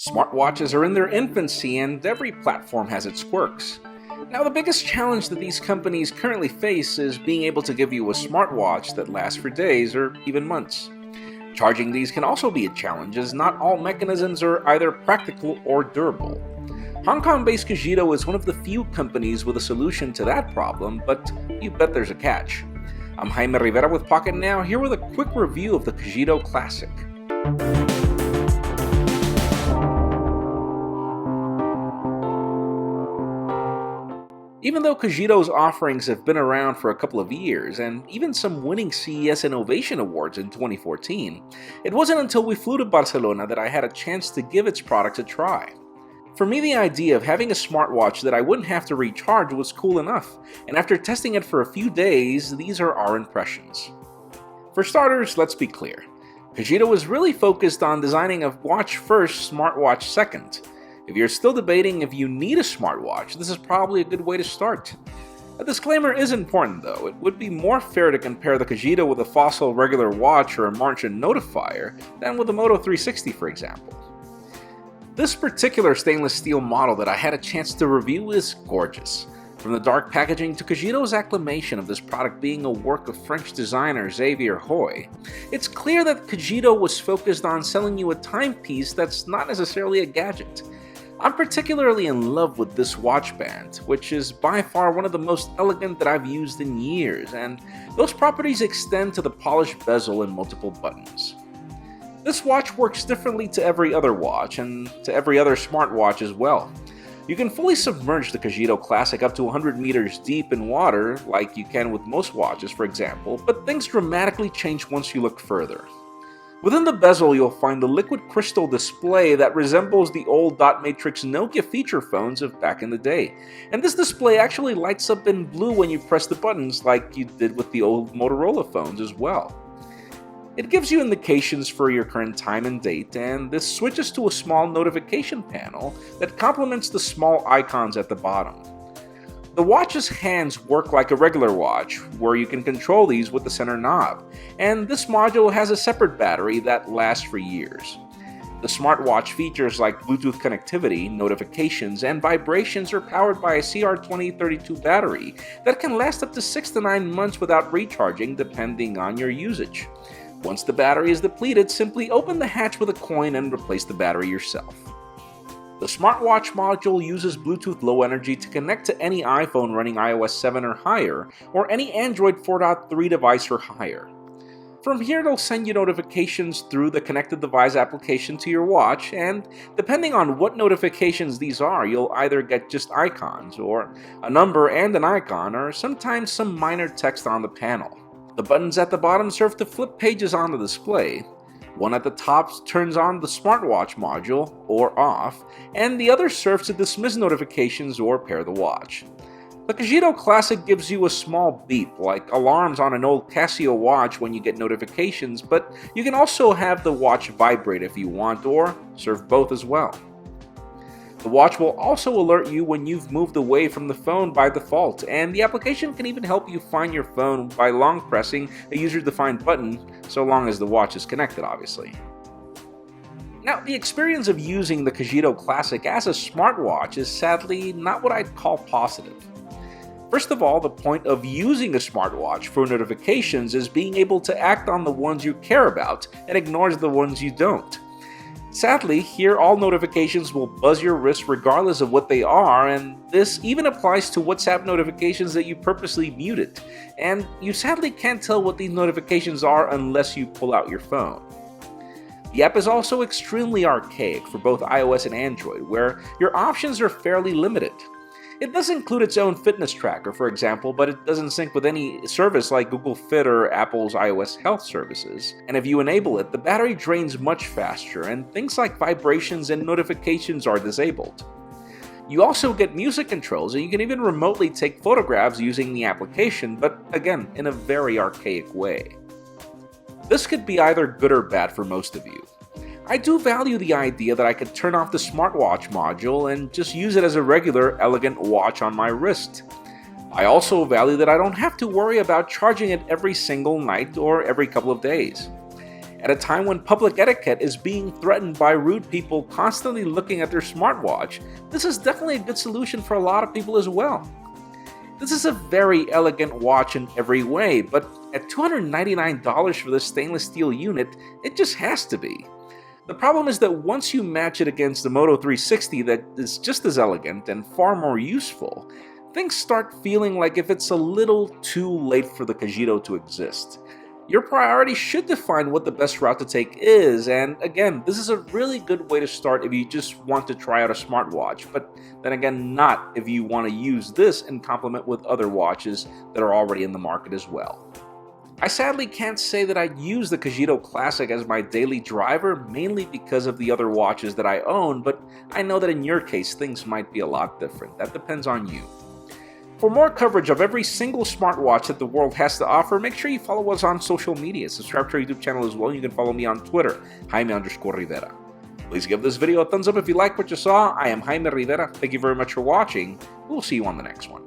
Smartwatches are in their infancy and every platform has its quirks. Now, the biggest challenge that these companies currently face is being able to give you a smartwatch that lasts for days or even months. Charging these can also be a challenge, as not all mechanisms are either practical or durable. Hong Kong-based Cogito is one of the few companies with a solution to that problem, but you bet there's a catch. I'm Jaime Rivera with Pocketnow, here with a quick review of the Cogito Classic. Even though Cogito's offerings have been around for a couple of years, and even some winning CES Innovation Awards in 2014, it wasn't until we flew to Barcelona that I had a chance to give its products a try. For me, the idea of having a smartwatch that I wouldn't have to recharge was cool enough, and after testing it for a few days, these are our impressions. For starters, let's be clear. Cogito is really focused on designing a watch first, smartwatch second. If you're still debating if you need a smartwatch, this is probably a good way to start. A disclaimer is important though. It would be more fair to compare the Cogito with a Fossil regular watch or a Martian notifier than with a Moto 360, for example. This particular stainless steel model that I had a chance to review is gorgeous. From the dark packaging to Cogito's acclamation of this product being a work of French designer Xavier Hoy, it's clear that Cogito was focused on selling you a timepiece that's not necessarily a gadget. I'm particularly in love with this watch band, which is by far one of the most elegant that I've used in years, and those properties extend to the polished bezel and multiple buttons. This watch works differently to every other watch, and to every other smartwatch as well. You can fully submerge the Cogito Classic up to 100 meters deep in water, like you can with most watches for example, but things dramatically change once you look further. Within the bezel, you'll find the liquid crystal display that resembles the old dot matrix Nokia feature phones of back in the day. And this display actually lights up in blue when you press the buttons like you did with the old Motorola phones as well. It gives you indications for your current time and date, and this switches to a small notification panel that complements the small icons at the bottom. The watch's hands work like a regular watch, where you can control these with the center knob, and this module has a separate battery that lasts for years. The smartwatch features like Bluetooth connectivity, notifications, and vibrations are powered by a CR2032 battery that can last up to 6 to 9 months without recharging depending on your usage. Once the battery is depleted, simply open the hatch with a coin and replace the battery yourself. The smartwatch module uses Bluetooth Low Energy to connect to any iPhone running iOS 7 or higher, or any Android 4.3 device or higher. From here, it'll send you notifications through the connected device application to your watch, and depending on what notifications these are, you'll either get just icons, or a number and an icon, or sometimes some minor text on the panel. The buttons at the bottom serve to flip pages on the display. One at the top turns on the smartwatch module, or off, and the other serves to dismiss notifications or pair the watch. The Cogito Classic gives you a small beep, like alarms on an old Casio watch when you get notifications, but you can also have the watch vibrate if you want, or serve both as well. The watch will also alert you when you've moved away from the phone by default, and the application can even help you find your phone by long pressing a user-defined button, so long as the watch is connected, obviously. Now, the experience of using the Cogito Classic as a smartwatch is sadly not what I'd call positive. First of all, the point of using a smartwatch for notifications is being able to act on the ones you care about and ignores the ones you don't. Sadly, here all notifications will buzz your wrist regardless of what they are, and this even applies to WhatsApp notifications that you purposely muted, and you sadly can't tell what these notifications are unless you pull out your phone. The app is also extremely archaic for both iOS and Android, where your options are fairly limited. It does include its own fitness tracker, for example, but it doesn't sync with any service like Google Fit or Apple's iOS health services. And if you enable it, the battery drains much faster, and things like vibrations and notifications are disabled. You also get music controls, and you can even remotely take photographs using the application, but again, in a very archaic way. This could be either good or bad for most of you. I do value the idea that I could turn off the smartwatch module and just use it as a regular, elegant watch on my wrist. I also value that I don't have to worry about charging it every single night or every couple of days. At a time when public etiquette is being threatened by rude people constantly looking at their smartwatch, this is definitely a good solution for a lot of people as well. This is a very elegant watch in every way, but at $299 for this stainless steel unit, it just has to be. The problem is that once you match it against the Moto 360 that is just as elegant and far more useful, things start feeling like if it's a little too late for the Cogito to exist. Your priority should define what the best route to take is, and again, this is a really good way to start if you just want to try out a smartwatch, but then again, not if you want to use this in complement with other watches that are already in the market as well. I sadly can't say that I'd use the Cogito Classic as my daily driver, mainly because of the other watches that I own, but I know that in your case, things might be a lot different. That depends on you. For more coverage of every single smartwatch that the world has to offer, make sure you follow us on social media. Subscribe to our YouTube channel as well. You can follow me on Twitter, Jaime_Rivera. Please give this video a thumbs up if you like what you saw. I am Jaime Rivera. Thank you very much for watching. We'll see you on the next one.